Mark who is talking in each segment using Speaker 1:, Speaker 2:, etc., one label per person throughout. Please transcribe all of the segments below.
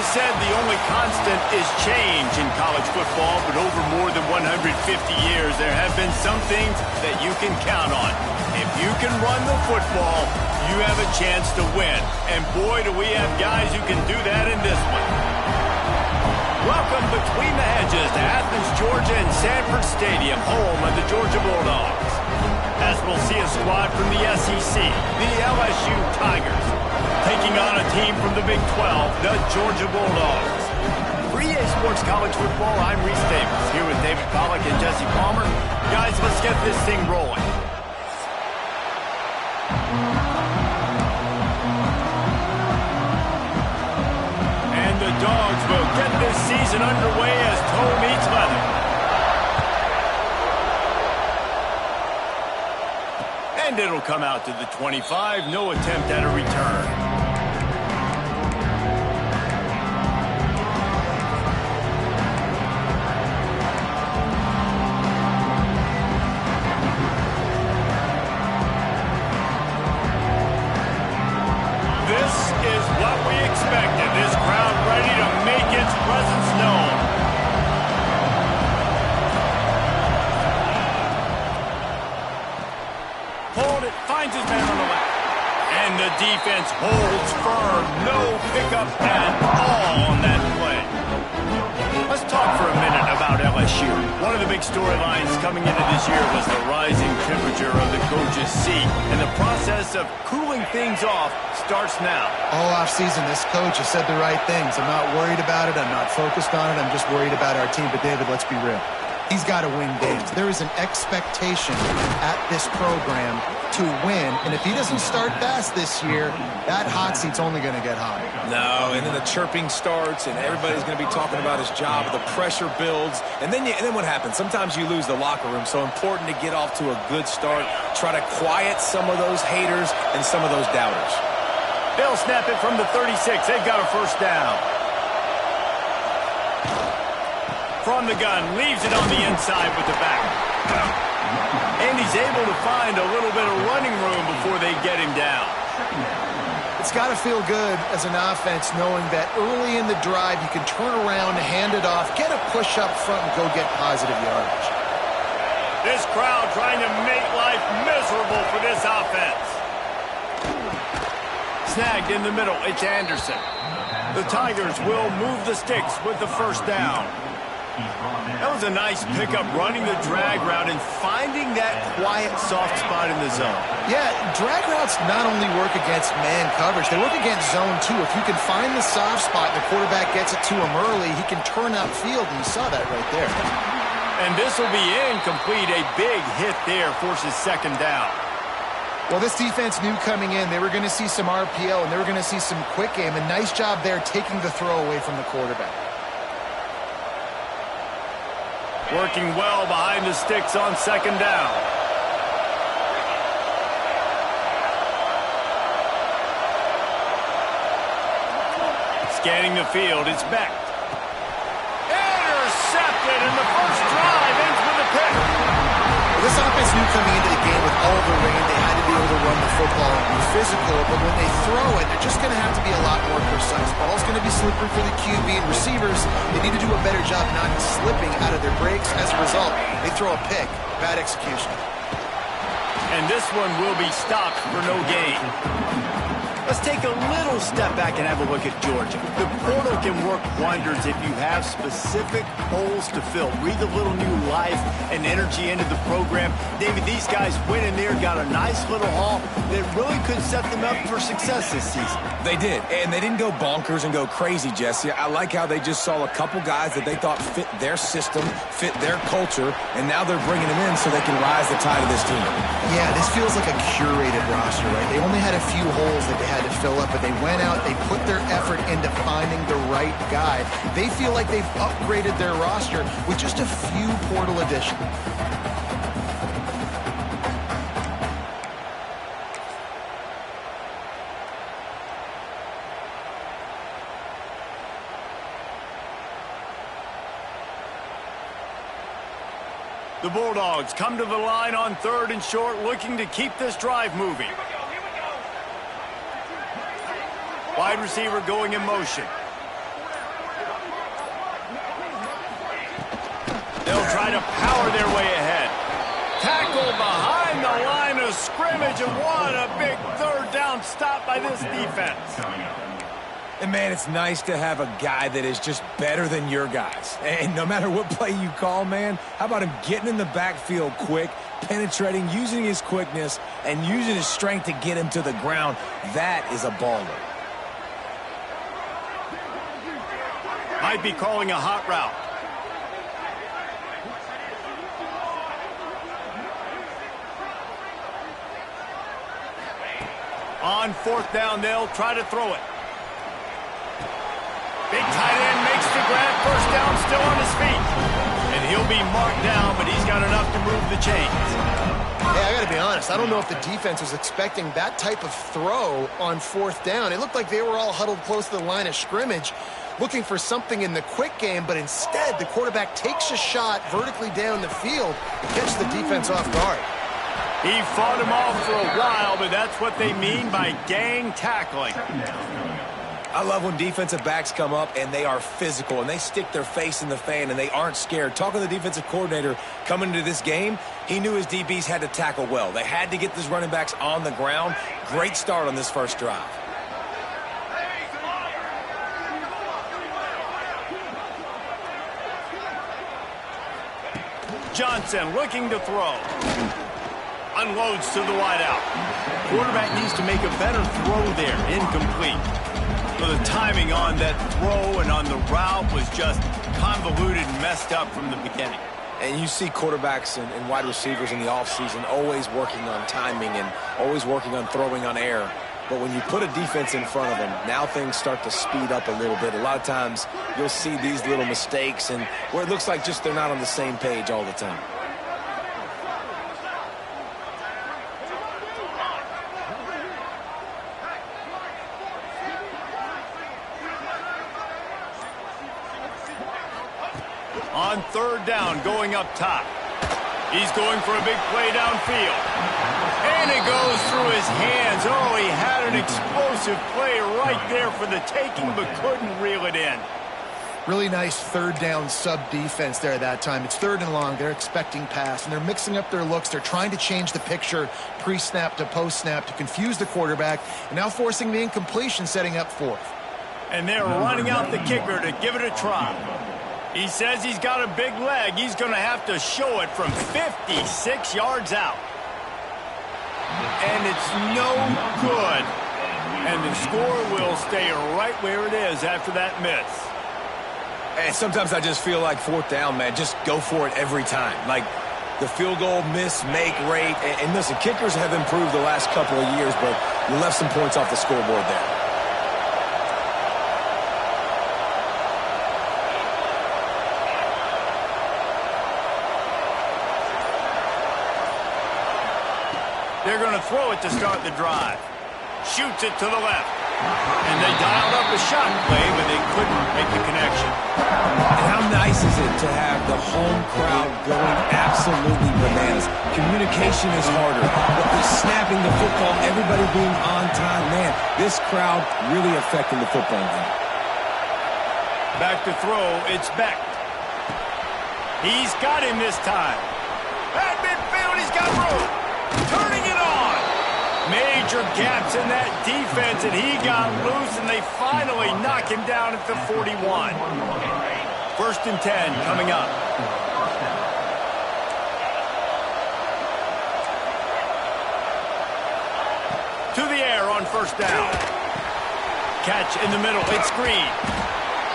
Speaker 1: said the only constant is change in college football, but over more than 150 years, there have been some things that you can count on. If you can run the football, you have a chance to win. And boy, do we have guys who can do that in this one. Welcome between the hedges to Athens, Georgia and Sanford Stadium, home of the Georgia Bulldogs. As we'll see a squad from the SEC, the LSU Tigers, taking on a team from the Big 12, the Georgia Bulldogs. For EA Sports College Football, I'm Reese Davis, here with David Pollack and Jesse Palmer. Guys, let's get this thing rolling. And the Dogs will get this season underway as toe meets leather. And it'll come out to the 25, no attempt at a return. This is what we expected. This crowd ready to make its presence known. Hold it, finds his man on the left. And the defense holds firm. No pickup at all on that play. Let's talk for a minute about LSU. One of the big storylines coming into this year was the rising temperature of the coach's seat. And the process of cooling things off starts now.
Speaker 2: All offseason, this coach has said the right things. I'm not worried about it. I'm not focused on it. I'm just worried about our team. But, David, let's be real. He's got to win games. There is an expectation at this program to win. And if he doesn't start fast this year, that hot seat's only going to get hotter.
Speaker 3: No, and then the chirping starts, and everybody's going to be talking about his job. The pressure builds, and then what happens? Sometimes you lose the locker room. So important to get off to a good start. Try to quiet some of those haters and some of those doubters.
Speaker 1: They'll snap it from the 36. They've got a first down. From the gun, leaves it on the inside with the back. And he's able to find a little bit of running room before they get him down.
Speaker 2: It's got to feel good as an offense knowing that early in the drive you can turn around, hand it off, get a push up front, and go get positive yardage.
Speaker 1: This crowd trying to make life miserable for this offense. Snagged in the middle, it's Anderson. The Tigers will move the sticks with the first down. That was a nice pickup, running the drag route and finding that quiet, soft spot in the zone.
Speaker 2: Yeah, drag routes not only work against man coverage, they work against zone too. If you can find the soft spot and the quarterback gets it to him early, he can turn upfield, and you saw that right there.
Speaker 1: And this will be incomplete. A big hit there forces second down.
Speaker 2: Well, this defense knew coming in they were going to see some RPO and they were going to see some quick game. A nice job there taking the throw away from the quarterback.
Speaker 1: Working well behind the sticks on second down. Scanning the field, it's Beck. Intercepted, and the first drive ends with a pick.
Speaker 2: Well, this offense knew coming into the game with all the rain, they had to be able to run the football and be physical, but when they throw it, they're just going to have to be a lot more precise. Ball's going to be slippery for the QB, and receivers, they need to do a better job not slipping out of their breaks. As a result, they throw a pick. Bad execution.
Speaker 1: And this one will be stopped for no gain. Let's take a little step back and have a look at Georgia. The portal can work wonders if you have specific holes to fill. Breathe a little new life and energy into the program. David, these guys went in there, got a nice little haul that really could set them up for success this season.
Speaker 3: They did, and they didn't go bonkers and go crazy, Jesse. I like how they just saw a couple guys that they thought fit their system, fit their culture, and now they're bringing them in so they can rise the tide of this team.
Speaker 2: Yeah, this feels like a curated roster, right? They only had a few holes that they had to fill up, but they went out, they put their effort into finding the right guy. They feel like they've upgraded their roster with just a few portal additions.
Speaker 1: The Bulldogs come to the line on 3rd and short, looking to keep this drive moving. Wide receiver going in motion. They'll try to power their way ahead. Tackle behind the line of scrimmage, and what a big third down stop by this defense.
Speaker 3: And, man, it's nice to have a guy that is just better than your guys. And no matter what play you call, man, how about him getting in the backfield quick, penetrating, using his quickness, and using his strength to get him to the ground. That is a baller.
Speaker 1: Might be calling a hot route. On fourth down, they'll try to throw it. Big tight end makes the grab, first down, still on his feet. And he'll be marked down, but he's got enough to move the chains.
Speaker 2: Hey, I got to be honest, I don't know if the defense was expecting that type of throw on fourth down. It looked like they were all huddled close to the line of scrimmage, looking for something in the quick game, but instead the quarterback takes a shot vertically down the field and catches the defense off guard.
Speaker 1: He fought him off for a while, but that's what they mean by gang tackling.
Speaker 3: I love when defensive backs come up and they are physical and they stick their face in the fan and they aren't scared. Talking to the defensive coordinator coming into this game, he knew his DBs had to tackle well. They had to get these running backs on the ground. Great start on this first drive.
Speaker 1: Johnson looking to throw. Unloads to the wideout. Quarterback needs to make a better throw there. Incomplete. So the timing on that throw and on the route was just convoluted and messed up from the beginning.
Speaker 3: And you see quarterbacks and wide receivers in the offseason always working on timing and always working on throwing on air. But when you put a defense in front of them, now things start to speed up a little bit. A lot of times you'll see these little mistakes and where it looks like just they're not on the same page all the time.
Speaker 1: On third down, going up top. He's going for a big play downfield. And it goes through his hands. Oh, he had an explosive play right there for the taking, but couldn't reel it in.
Speaker 2: Really nice third down sub-defense there that time. It's third and long. They're expecting pass, and they're mixing up their looks. They're trying to change the picture pre-snap to post-snap to confuse the quarterback, and now forcing the incompletion, setting up fourth.
Speaker 1: And they're running out the kicker to give it a try. He says he's got a big leg. He's going to have to show it from 56 yards out. And it's no good. And the score will stay right where it is after that miss.
Speaker 3: And sometimes I just feel like fourth down, man, just go for it every time. Like the field goal miss-make rate. And listen, kickers have improved the last couple of years, but you left some points off the scoreboard there.
Speaker 1: They're going to throw it to start the drive. Shoots it to the left. And they dialed up a shot play, but they couldn't make the connection.
Speaker 3: And how nice is it to have the home crowd going absolutely bananas? Communication is harder. But with snapping the football, everybody being on time, man, this crowd really affecting the football game.
Speaker 1: Back to throw, it's Beck. He's got him this time. At midfield, he's got room. Turning it on. Major gaps in that defense, and he got loose, and they finally knock him down at the 41. First and 10 coming up. To the air on first down. Catch in the middle. It's Green.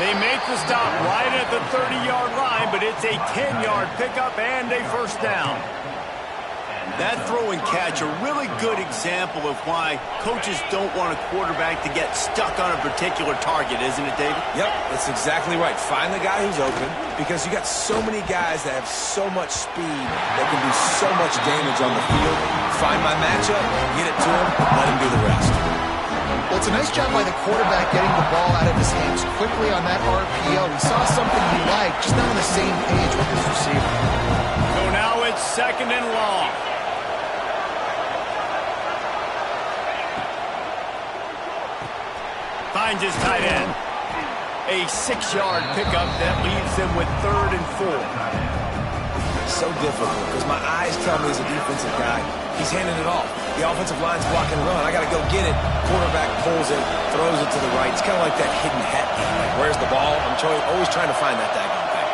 Speaker 1: They make the stop right at the 30-yard line, but it's a 10-yard pickup and a first down. That throw and catch, a really good example of why coaches don't want a quarterback to get stuck on a particular target, isn't it, David?
Speaker 3: Yep, that's exactly right. Find the guy who's open because you got so many guys that have so much speed that can do so much damage on the field. Find my matchup, get it to him, let him do the rest.
Speaker 2: Well, it's a nice job by the quarterback getting the ball out of his hands quickly on that RPO. We saw something he liked, just not on the same page with his receiver.
Speaker 1: So now it's second and long. Finds his tight end. A 6-yard pickup that leaves them with 3rd and 4.
Speaker 3: so difficult because my eyes tell me as a defensive guy, he's handing it off. The offensive line's blocking run. I got to go get it. Quarterback pulls it, throws it to the right. It's kind of like that hidden hat game. Like, where's the ball? I'm always trying to find that daggone thing.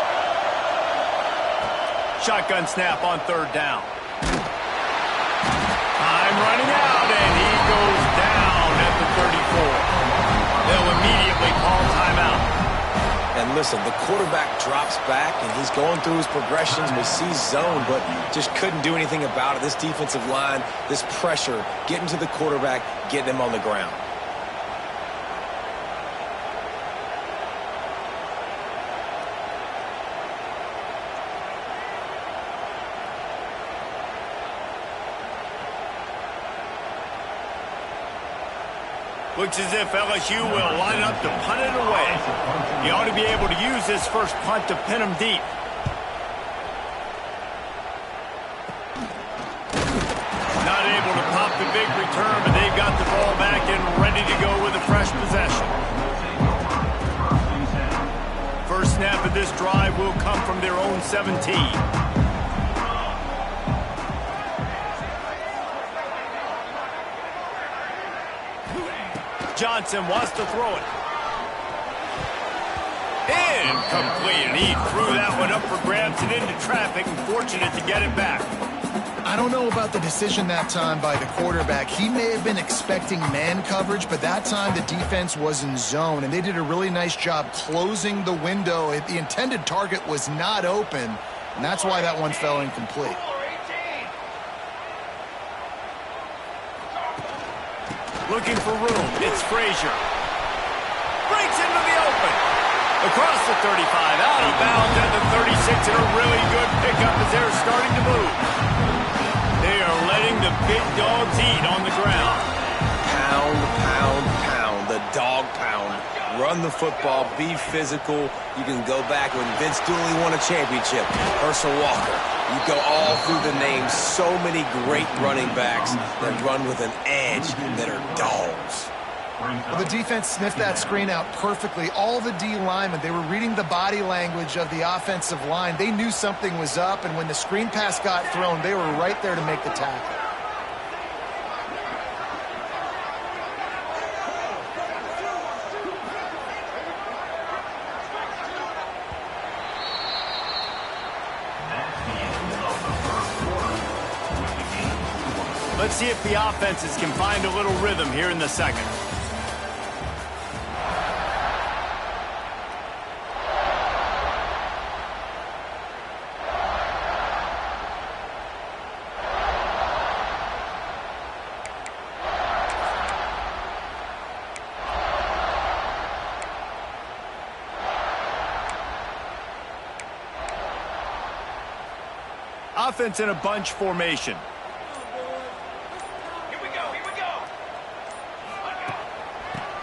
Speaker 1: Shotgun snap on third down. Time running out, and he goes down at the 34. They'll immediately call timeout.
Speaker 3: And listen, the quarterback drops back, and he's going through his progressions. We see zone, but just couldn't do anything about it. This defensive line, this pressure, getting to the quarterback, getting him on the ground.
Speaker 1: Looks as if LSU will line up to punt it away. He ought to be able to use this first punt to pin him deep. Not able to pop the big return, but they've got the ball back and ready to go with a fresh possession. First snap of this drive will come from their own 17. Johnson wants to throw it. Incomplete, and he threw that one up for grabs and into traffic, and fortunate to get it back.
Speaker 2: I don't know about the decision that time by the quarterback. He may have been expecting man coverage, but that time the defense was in zone, and they did a really nice job closing the window. The intended target was not open, and that's why that one fell incomplete.
Speaker 1: Looking for room. It's Frazier. Breaks into the open. Across the 35, out of bounds at the 36, and a really good pickup as they're starting to move. They are letting the big dogs eat on the ground.
Speaker 3: Pound, pound, pound. The dog pound. Run the football. Be physical. You can go back when Vince Dooley won a championship. Herschel Walker. You go all through the names. So many great running backs that run with an edge that are dogs.
Speaker 2: Well, the defense sniffed that screen out perfectly. All the D linemen, they were reading the body language of the offensive line. They knew something was up, and when the screen pass got thrown, they were right there to make the tackle.
Speaker 1: Let's see if the offenses can find a little rhythm here in the second. Offense in a bunch formation.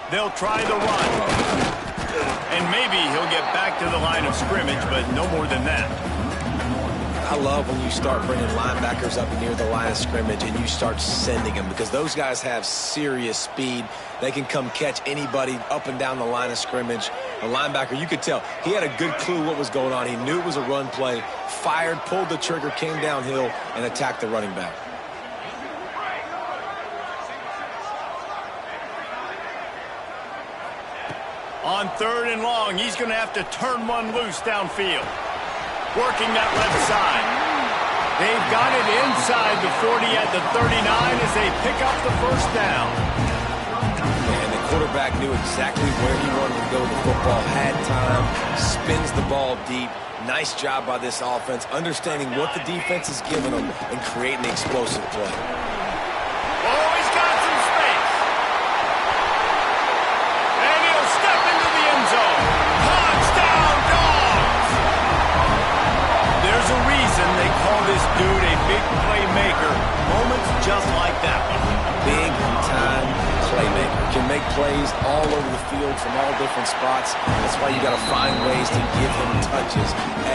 Speaker 1: They'll try the run. And maybe he'll get back to the line of scrimmage, but no more than that.
Speaker 3: I love when you start bringing linebackers up near the line of scrimmage and you start sending them, because those guys have serious speed. They can come catch anybody up and down the line of scrimmage. A linebacker, you could tell, he had a good clue what was going on. He knew it was a run play, fired, pulled the trigger, came downhill, and attacked the running back.
Speaker 1: On third and long, he's going to have to turn one loose downfield. Working that left side. They've got it inside the 40 at the 39 as they pick up the first down.
Speaker 3: And the quarterback knew exactly where he wanted to go with the football, had time, spins the ball deep. Nice job by this offense, understanding what the defense is giving them and creating an explosive play.
Speaker 1: Oh, he's got some space. And he'll step into the end zone. Touchdown, Dogs! There's a reason they call this dude a big playmaker. Moments just like that one.
Speaker 3: Big time playmaker. Can make plays all over the field from all different spots. That's why you got to find ways to give him touches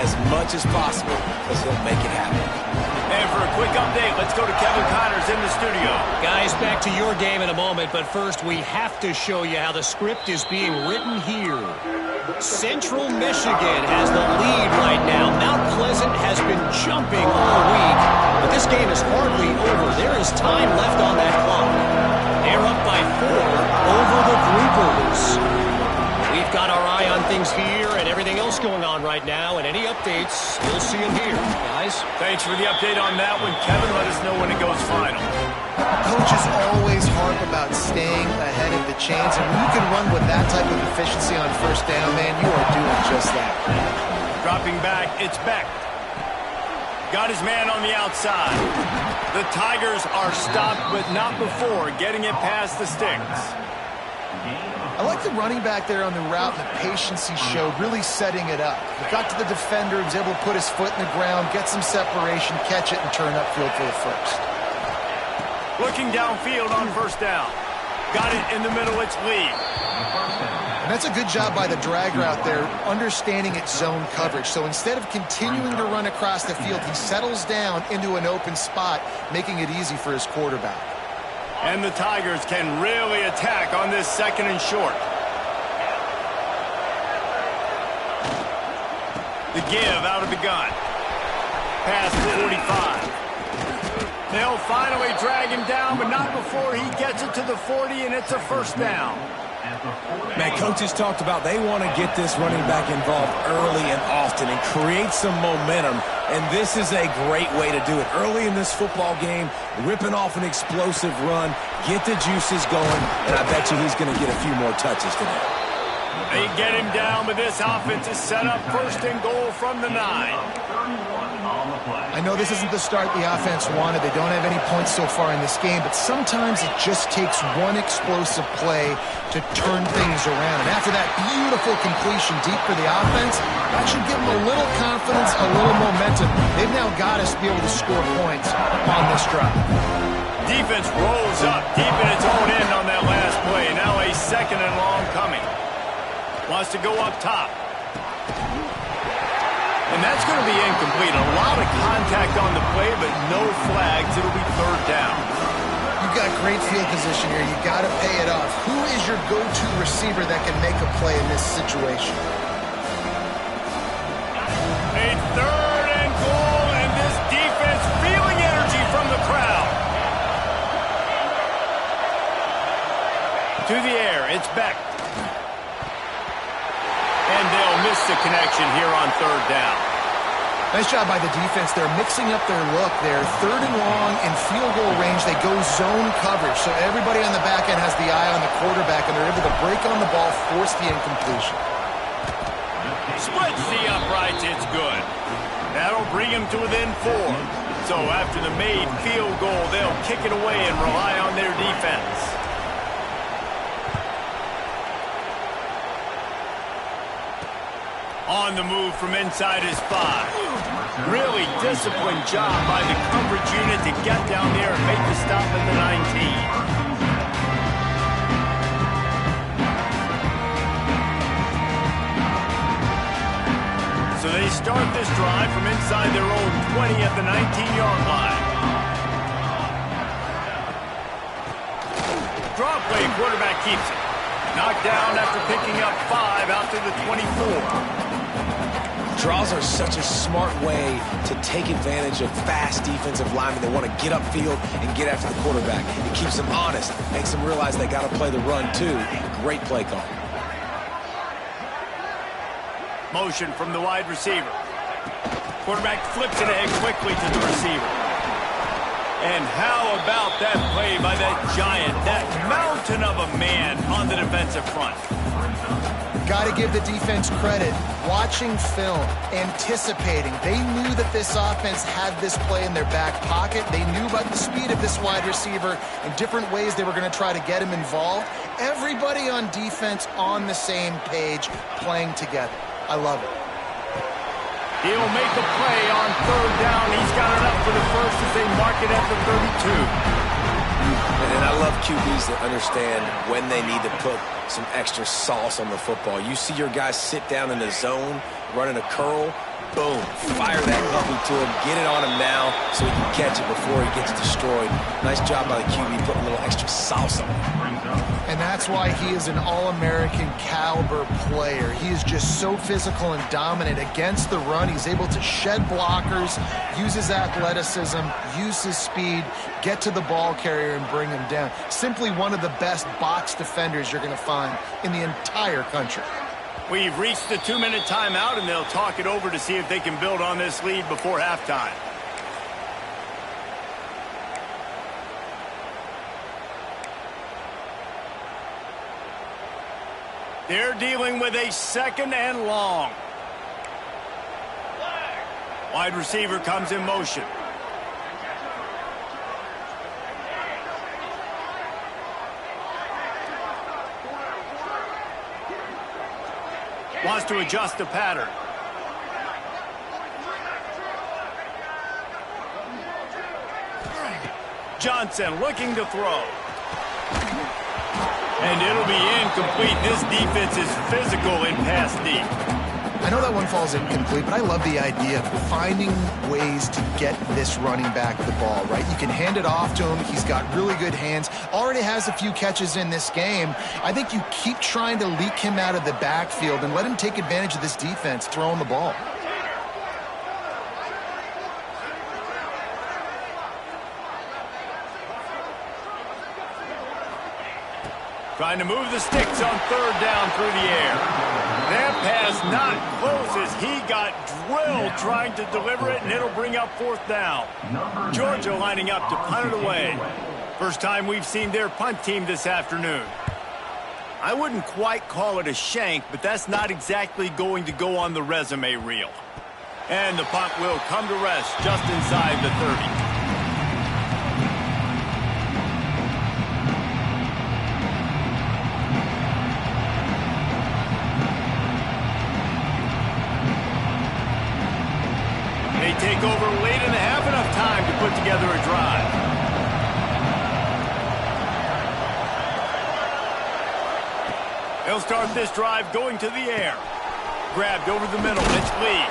Speaker 3: as much as possible, because he'll make it happen.
Speaker 1: And for a quick update, let's go to Kevin Connors in the studio.
Speaker 4: Guys, back to your game in a moment, but first we have to show you how the script is being written here. Central Michigan has the lead right now. Mount Pleasant has been jumping chirping all week, but this game is hardly over. There is time left on that clock. They're up by 4 over the Groupers. We've got our eye on things here and everything else going on right now, and any updates, you'll see them here, guys.
Speaker 1: Thanks for the update on that one, Kevin. Let us know when it goes final.
Speaker 2: Coaches always harp about staying ahead of the chains, and when you can run with that type of efficiency on first down, man, you are doing just that.
Speaker 1: Dropping back, it's Beck. Got his man on the outside. The Tigers are stopped, but not before getting it past the sticks.
Speaker 2: I like the running back there on the route and the patience he showed, really setting it up. He got to the defender, he was able to put his foot in the ground, get some separation, catch it, and turn upfield for the first.
Speaker 1: Looking downfield on first down. Got it in the middle, it's Lee.
Speaker 2: And that's a good job by the drag route there, understanding its zone coverage. So instead of continuing to run across the field, he settles down into an open spot, making it easy for his quarterback.
Speaker 1: And the Tigers can really attack on this 2nd and short. The give out of the gun. Pass to 45. They'll finally drag him down, but not before he gets it to the 40, and it's a first down.
Speaker 3: Man, coaches talked about they want to get this running back involved early and often and create some momentum, and this is a great way to do it. Early in this football game, ripping off an explosive run, get the juices going, and I bet you he's going to get a few more touches today.
Speaker 1: They get him down, but this offense is set up 1st and goal from the 9.
Speaker 2: I know this isn't the start the offense wanted. They don't have any points so far in this game, but sometimes it just takes one explosive play to turn things around. And after that beautiful completion deep for the offense, that should give them a little confidence, a little momentum. They've now got us to be able to score points on this drive.
Speaker 1: Defense rolls up deep in its own end on that last play. Now a 2nd and long coming. Wants to go up top. And that's going to be incomplete. A lot of contact on the play, but no flags. It'll be 3rd down.
Speaker 2: You've got great field position here. You got to pay it off. Who is your go-to receiver that can make a play in this situation?
Speaker 1: A 3rd and goal, and this defense feeling energy from the crowd. To the air, it's Beck. And they'll miss the connection here on 3rd down.
Speaker 2: Nice job by the defense. They're mixing up their look there. 3rd and long in field goal range. They go zone coverage. So everybody on the back end has the eye on the quarterback, and they're able to break on the ball, force the incompletion.
Speaker 1: Splits the uprights. It's good. That'll bring him to within 4. So after the made field goal, they'll kick it away and rely on their defense. On the move from inside his 5. Really disciplined job by the coverage unit to get down there and make the stop at the 19. So they start this drive from inside their own 20 at the 19-yard line. Draw play, quarterback keeps it. Knocked down after picking up 5 out to the 24.
Speaker 3: Draws are such a smart way to take advantage of fast defensive linemen. They want to get upfield and get after the quarterback. It keeps them honest, makes them realize they got to play the run too. Great play call.
Speaker 1: Motion from the wide receiver. Quarterback flips it ahead quickly to the receiver. And how about that play by that giant, that mountain of a man on the defensive front?
Speaker 2: Got to give the defense credit. Watching film, anticipating. They knew that this offense had this play in their back pocket. They knew about the speed of this wide receiver and different ways they were going to try to get him involved. Everybody on defense on the same page, playing together. I love it.
Speaker 1: He'll make a play on 3rd down. He's got it up for the first as they mark it at the 32.
Speaker 3: And I love QBs that understand when they need to put some extra sauce on the football. You see your guys sit down in the zone, running a curl, boom, fire that puppy to him, get it on him now so he can catch it before he gets destroyed. Nice job by the QB putting a little extra sauce on it.
Speaker 2: And that's why he is an All-American caliber player. He is just so physical and dominant against the run. He's able to shed blockers, use his athleticism, use his speed, get to the ball carrier and bring him down. Simply one of the best box defenders you're going to find in the entire country.
Speaker 1: We've reached the 2-minute timeout, and they'll talk it over to see if they can build on this lead before halftime. They're dealing with a 2nd and long. Wide receiver comes in motion. Wants to adjust the pattern. Johnson looking to throw. And it'll be incomplete. This defense is physical in pass deep.
Speaker 2: I know that one falls incomplete, but I love the idea of finding ways to get this running back the ball, right? You can hand it off to him. He's got really good hands. Already has a few catches in this game. I think you keep trying to leak him out of the backfield and let him take advantage of this defense throwing the ball.
Speaker 1: Trying to move the sticks on 3rd down through the air. That pass not close as he got drilled trying to deliver it, and it'll bring up 4th down. Georgia lining up to punt it away. First time we've seen their punt team this afternoon. I wouldn't quite call it a shank, but that's not exactly going to go on the resume reel. And the punt will come to rest just inside the 30. Take over late in the half, enough time to put together a drive. They'll start this drive going to the air. Grabbed over the middle. It's Lee.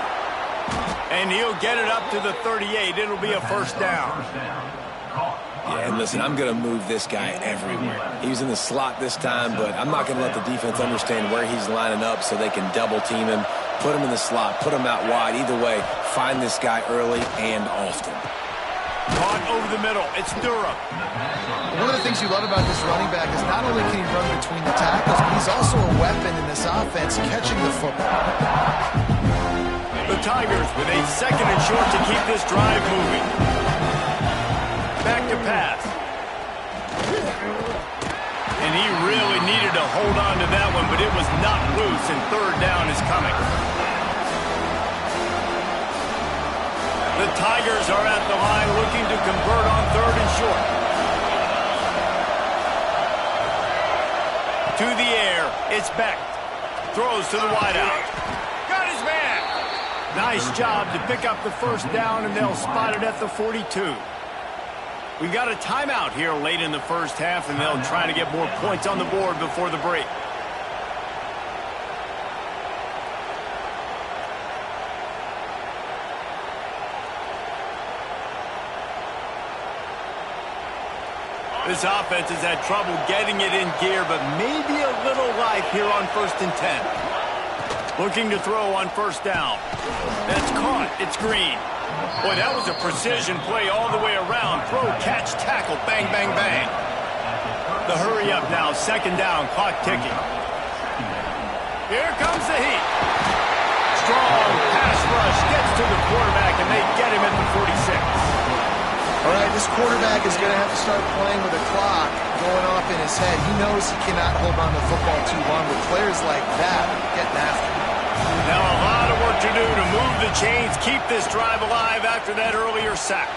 Speaker 1: And he'll get it up to the 38. It'll be a 1st down.
Speaker 3: Yeah, and listen, I'm going to move this guy everywhere. He was in the slot this time, but I'm not going to let the defense understand where he's lining up so they can double team him. Put him in the slot, put him out wide. Either way, find this guy early and often.
Speaker 1: Caught over the middle. It's Durham.
Speaker 2: One of the things you love about this running back is not only can he run between the tackles, but he's also a weapon in this offense catching the football.
Speaker 1: The Tigers with a 2nd and short to keep this drive moving. Back to pass. And he really needed to hold on to that one, but it was not loose, and 3rd down is coming. The Tigers are at the line looking to convert on 3rd and short. To the air, it's Beck. Throws to the wideout. Got his man. Nice job to pick up the 1st down, and they'll spot it at the 42. We've got a timeout here late in the 1st half, and they'll try to get more points on the board before the break. This offense has had trouble getting it in gear, but maybe a little life here on 1st and 10. Looking to throw on 1st down. That's caught. It's Green. Boy, that was a precision play all the way around. Throw, catch, tackle, bang, bang, bang. The hurry up now, 2nd down, clock ticking. Here comes the heat. Strong pass rush gets to the quarterback, and they get him at the 46.
Speaker 2: All right, this quarterback is going to have to start playing with a clock going off in his head. He knows he cannot hold on to the football too long with players like that getting after him.
Speaker 1: Now a lot of work to do to move the chains, keep this drive alive after that earlier sack.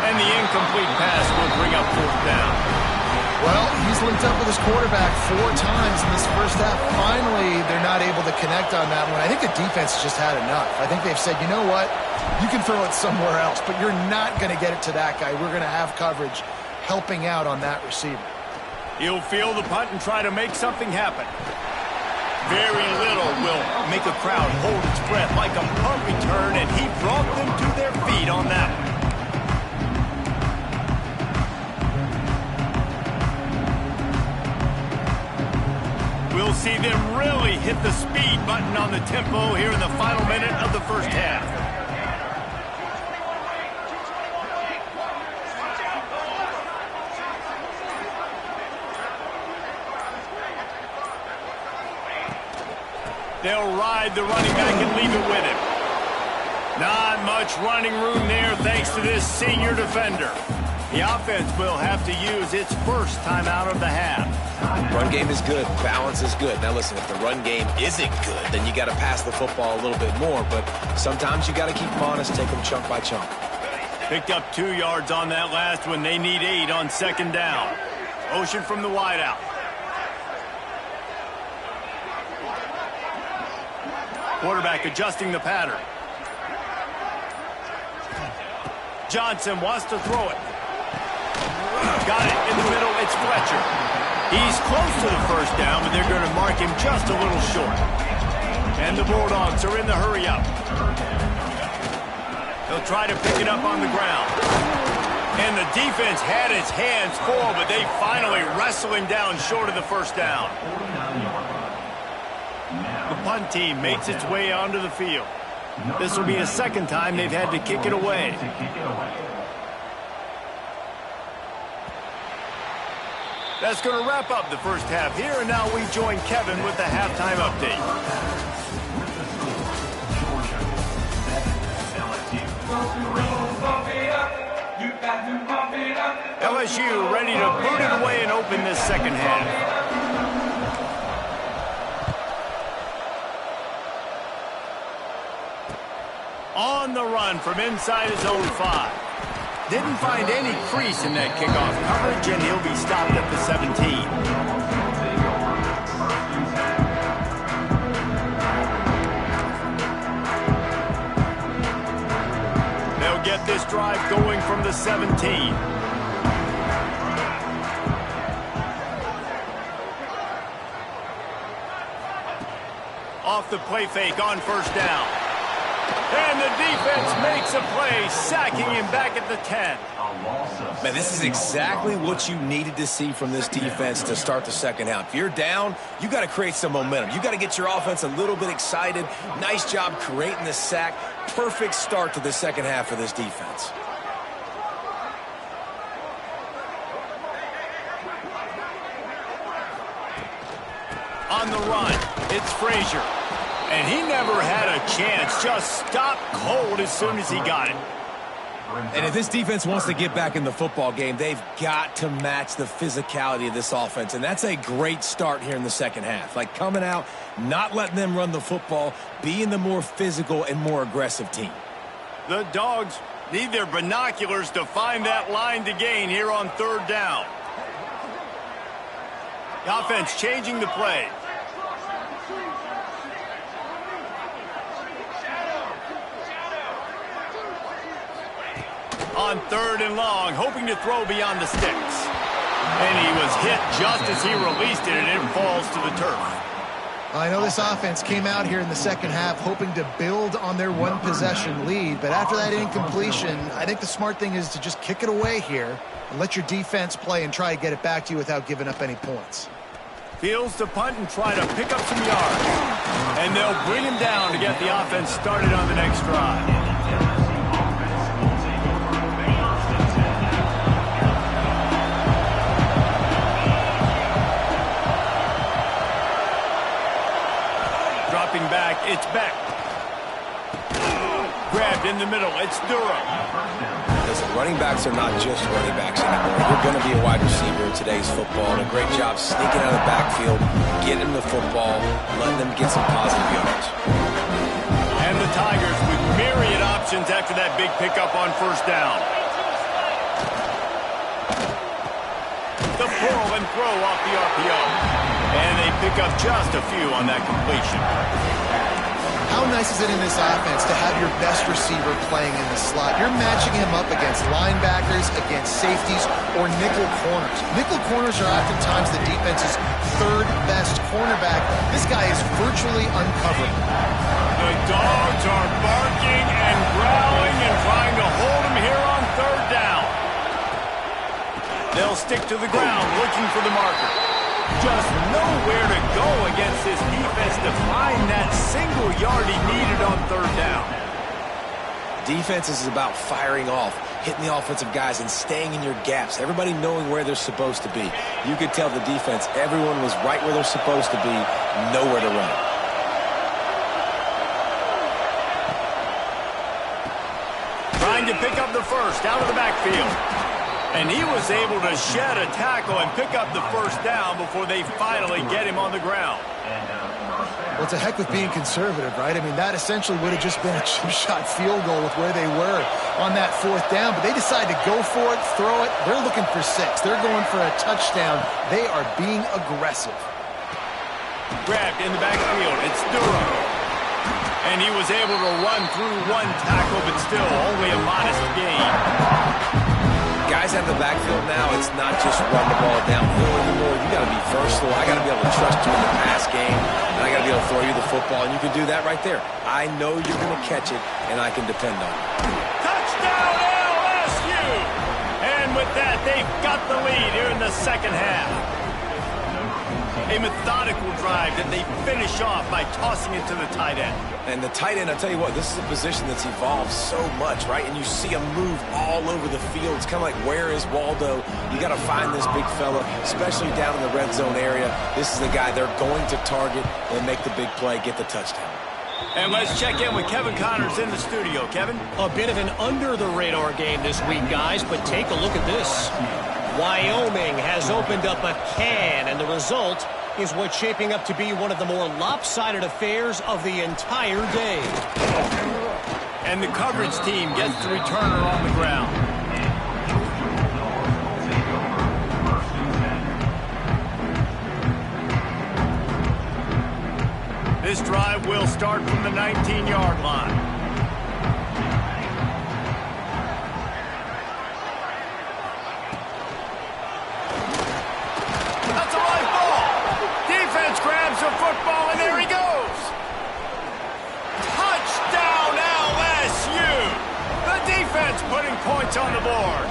Speaker 1: And the incomplete pass will bring up 4th down.
Speaker 2: Well, he's linked up with his quarterback 4 times in this 1st half. Finally, they're not able to connect on that one. I think the defense has just had enough. I think they've said, you know what? You can throw it somewhere else, but you're not going to get it to that guy. We're going to have coverage helping out on that receiver.
Speaker 1: He'll field the punt and try to make something happen. Very little will make a crowd hold its breath like a punt return, and he brought them to their feet on that one. We'll see them really hit the speed button on the tempo here in the final minute of the first half. They'll ride the running back and leave it with him. Not much running room there thanks to this senior defender. The offense will have to use its first timeout of the half.
Speaker 3: Run game is good. Balance is good. Now, listen, if the run game isn't good, then you got to pass the football a little bit more. But sometimes you got to keep them honest, take them chunk by chunk.
Speaker 1: Picked up 2 yards on that last one. They need 8 on second down. Motion from the wideout. Quarterback adjusting the pattern. Johnson wants to throw it. Got it in the middle. It's Fletcher. He's close to the first down, but they're going to mark him just a little short. And the Bulldogs are in the hurry-up. They'll try to pick it up on the ground. And the defense had its hands full, but they finally wrestle him down short of the first down. The punt team makes its way onto the field. This will be the second time they've had to kick it away. That's going to wrap up the first half here, and now we join Kevin with the halftime update. LSU ready to boot it away and open this second half. On the run from inside his own 5. Didn't find any crease in that kickoff coverage, and he'll be stopped at the 17. They'll get this drive going from the 17. Off the play fake on first down. And the defense makes a play, sacking him back at the 10.
Speaker 3: Man, this is exactly what you needed to see from this defense to start the second half. If you're down, you got to create some momentum. You got to get your offense a little bit excited. Nice job creating the sack. Perfect start to the second half of this defense.
Speaker 1: On the run, it's Frazier. And he never had a chance, just stopped cold as soon as he got it.
Speaker 3: And if this defense wants to get back in the football game, they've got to match the physicality of this offense. And that's a great start here in the second half. Like coming out, not letting them run the football, being the more physical and more aggressive team.
Speaker 1: The Dogs need their binoculars to find that line to gain here on third down. The offense changing the play. On third and long, hoping to throw beyond the sticks. And he was hit just as he released it, and it falls to the turf.
Speaker 2: I know this offense came out here in the second half hoping to build on their one-possession lead, but after that incompletion, I think the smart thing is to just kick it away here and let your defense play and try to get it back to you without giving up any points.
Speaker 1: Fields to punt and try to pick up some yards. And they'll bring him down to get the offense started on the next drive. Dropping back, it's Beck. Grabbed in the middle, it's Durham.
Speaker 3: Listen, running backs are not just running backs anymore. You're going to be a wide receiver in today's football. And a great job sneaking out of the backfield, getting the football, letting them get some positive yards.
Speaker 1: And the Tigers with myriad options after that big pickup on first down. The pull and throw off the RPO. And they pick up just a few on that completion.
Speaker 2: How How nice is it in this offense to have your best receiver playing in the slot? You're matching him up against linebackers, against safeties, or nickel corners. Nickel corners are oftentimes the defense's third best cornerback. This guy is virtually uncoverable.
Speaker 1: The Dogs are barking and growling and trying to hold him here on third down. They'll stick to the ground looking for the marker. Just nowhere to go against this defense to find that single yard he needed on third down.
Speaker 3: Defense is about firing off, hitting the offensive guys, and staying in your gaps. Everybody knowing where they're supposed to be. You could tell the defense, everyone was right where they're supposed to be, nowhere to run.
Speaker 1: Trying to pick up the first out of the backfield. And he was able to shed a tackle and pick up the first down before they finally get him on the ground.
Speaker 2: Well, it's a heck of being conservative, right? I mean, that essentially would have just been a chip-shot field goal with where they were on that fourth down. But they decided to go for it, throw it. They're looking for 6. They're going for a touchdown. They are being aggressive.
Speaker 1: Grabbed in the backfield. It's Durham. And he was able to run through one tackle, but still only a modest gain.
Speaker 3: Guys out of the backfield now, it's not just run the ball downhill anymore. You got to be versatile. I got to be able to trust you in the pass game, and I got to be able to throw you the football, and you can do that right there. I know you're going to catch it, and I can depend on it.
Speaker 1: Touchdown LSU! And with that, they've got the lead here in the second half. A methodical drive that they finish off by tossing it to the tight end.
Speaker 3: And the tight end, I'll tell you what, this is a position that's evolved so much, right? And you see him move all over the field. It's kind of like, where is Waldo? You got to find this big fella, especially down in the red zone area. This is the guy they're going to target and make the big play, get the touchdown.
Speaker 1: And let's check in with Kevin Connors in the studio. Kevin?
Speaker 4: A bit of an under-the-radar game this week, guys, but take a look at this. Wyoming has opened up a can, and the result is what's shaping up to be one of the more lopsided affairs of the entire day.
Speaker 1: And the coverage team gets the returner on the ground. This drive will start from the 19-yard line. Grabs the football, and there he goes. Touchdown, LSU. The defense putting points on the board.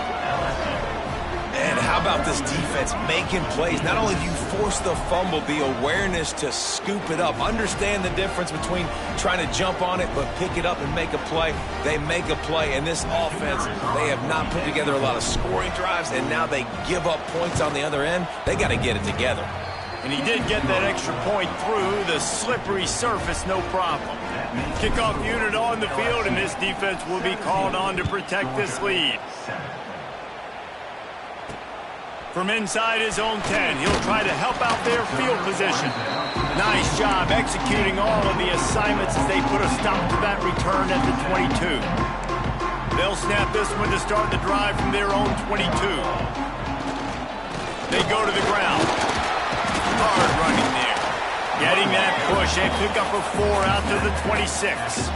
Speaker 3: And how about this defense making plays? Not only do you force the fumble, the awareness to scoop it up. Understand the difference between trying to jump on it, but pick it up and make a play. They make a play, and this offense, they have not put together a lot of scoring drives, and now they give up points on the other end. They got to get it together.
Speaker 1: And he did get that extra point through the slippery surface, no problem. Kickoff unit on the field, and this defense will be called on to protect this lead. From inside his own 10, he'll try to help out their field position. Nice job executing all of the assignments as they put a stop to that return at the 22. They'll snap this one to start the drive from their own 22. They go to the ground. Hard running there. Getting that push. They pick up a 4 out to the 26.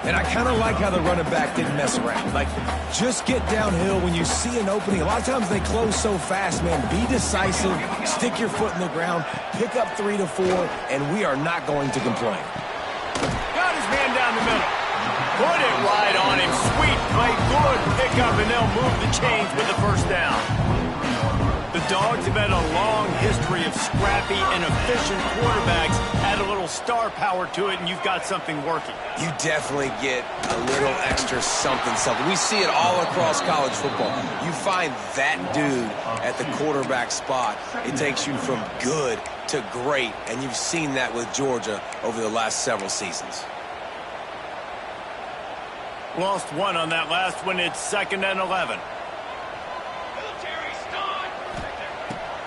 Speaker 3: And I kind of like how the running back didn't mess around. Like, just get downhill when you see an opening. A lot of times they close so fast, man. Be decisive. Stick your foot in the ground. Pick up 3 to 4, and we are not going to complain.
Speaker 1: Got his man down the middle. Put it right on him. Sweet play. Good pickup, and they'll move the chains with the first down. The Dogs have had a long history of scrappy and efficient quarterbacks. Add a little star power to it, and you've got something working.
Speaker 3: You definitely get a little extra something. We see it all across college football. You find that dude at the quarterback spot, it takes you from good to great, and you've seen that with Georgia over the last several seasons.
Speaker 1: Lost one on that last one. It's 2nd and 11.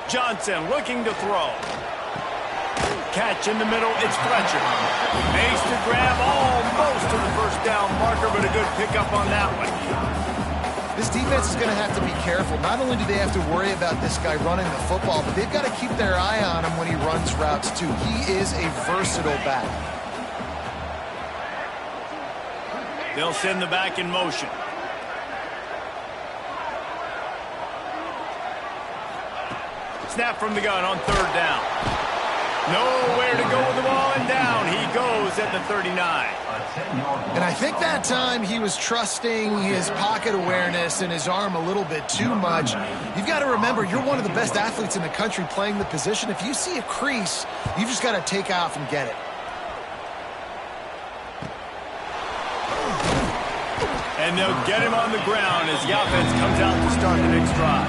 Speaker 1: Johnson looking to throw. Catch in the middle, it's Fletcher. Makes the grab almost to the first down marker, but a good pickup on that one.
Speaker 2: This defense is going to have to be careful. Not only do they have to worry about this guy running the football, but they've got to keep their eye on him when he runs routes too. He is a versatile back.
Speaker 1: They'll send the back in motion. Snap from the gun on 3rd down. Nowhere to go with the ball, and down he goes at the 39.
Speaker 2: And I think that time he was trusting his pocket awareness and his arm a little bit too much. You've got to remember, you're one of the best athletes in the country playing the position. If you see a crease, you've just got to take off and get it.
Speaker 1: And they'll get him on the ground as the offense comes out to start the next drive.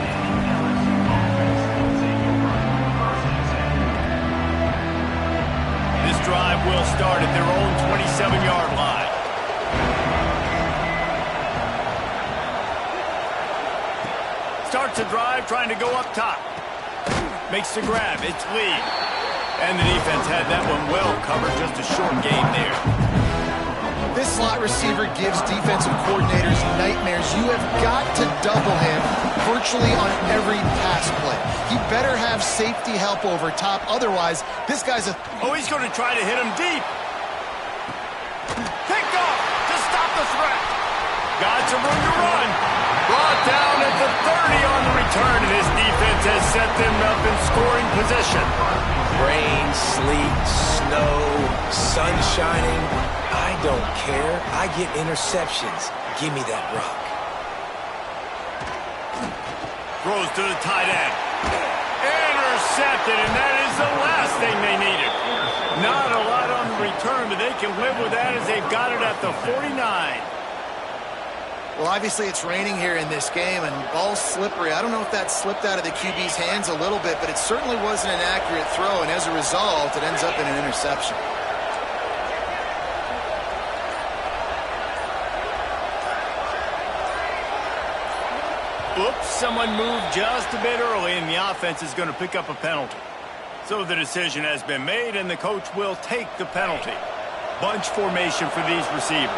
Speaker 1: This drive will start at their own 27-yard line. Starts the drive trying to go up top. Makes the grab. It's Lee. And the defense had that one well covered. Just a short game there.
Speaker 2: This slot receiver gives defensive coordinators nightmares. You have got to double him virtually on every pass play. He better have safety help over top. Otherwise, this guy's a...
Speaker 1: Oh, he's going to try to hit him deep. Picked off to stop the threat. Got some room to run. Brought down at the 30 on the return, and his defense has set them up in scoring position.
Speaker 3: Rain, sleet, snow, sun shining. I don't care. I get interceptions. Give me that rock.
Speaker 1: Throws to the tight end. Intercepted, and that is the last thing they needed. Not a lot on the return, but they can live with that as they've got it at the 49.
Speaker 2: Well, obviously it's raining here in this game, and ball's slippery. I don't know if that slipped out of the QB's hands a little bit, but it certainly wasn't an accurate throw, and as a result, it ends up in an interception.
Speaker 1: Oops, someone moved just a bit early, and the offense is going to pick up a penalty. So the decision has been made, and the coach will take the penalty. Bunch formation for these receivers.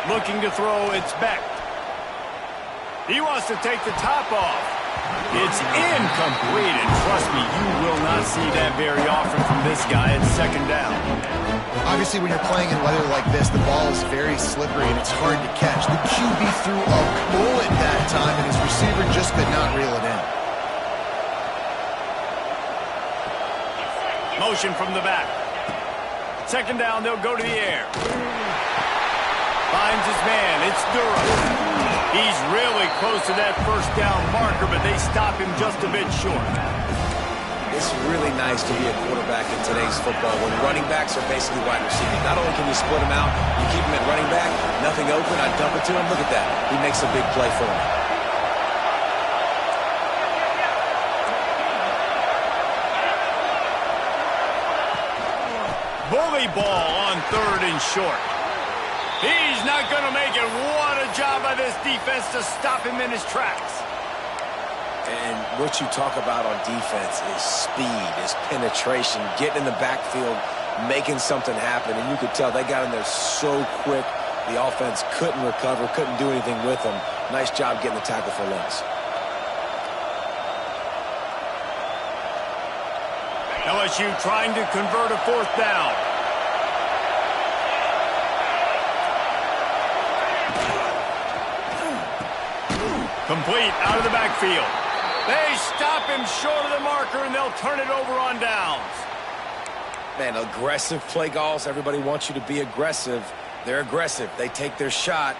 Speaker 1: Looking to throw, it's Beck. He wants to take the top off. It's incomplete, and trust me, you will not see that very often from this guy at 2nd down.
Speaker 2: Obviously, when you're playing in weather like this, the ball is very slippery and it's hard to catch. The QB threw a bullet that time, and his receiver just could not reel it in.
Speaker 1: Motion from the back. 2nd down, they'll go to the air. Finds his man. It's Durham. He's really close to that 1st down marker, but they stop him just a bit short.
Speaker 3: It's really nice to be a quarterback in today's football when running backs are basically wide receivers. Not only can you split them out, you keep them at running back, nothing open, I dump it to him. Look at that. He makes a big play for him.
Speaker 1: Bully ball on 3rd and short. He's not going to make it. What a job by this defense to stop him in his tracks.
Speaker 3: And what you talk about on defense is speed, is penetration, getting in the backfield, making something happen. And you could tell they got in there so quick, the offense couldn't recover, couldn't do anything with them. Nice job getting the tackle for loss.
Speaker 1: LSU trying to convert a 4th down. Complete out of the backfield. They stop him short of the marker, and they'll turn it over on downs.
Speaker 3: Man, aggressive play calls. Everybody wants you to be aggressive. They're aggressive. They take their shot.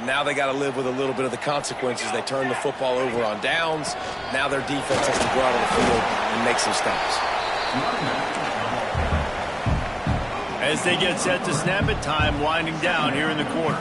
Speaker 3: Now they got to live with a little bit of the consequences. They turn the football over on downs. Now their defense has to go out on the field and make some stops.
Speaker 1: As they get set to snap it, time winding down here in the quarter.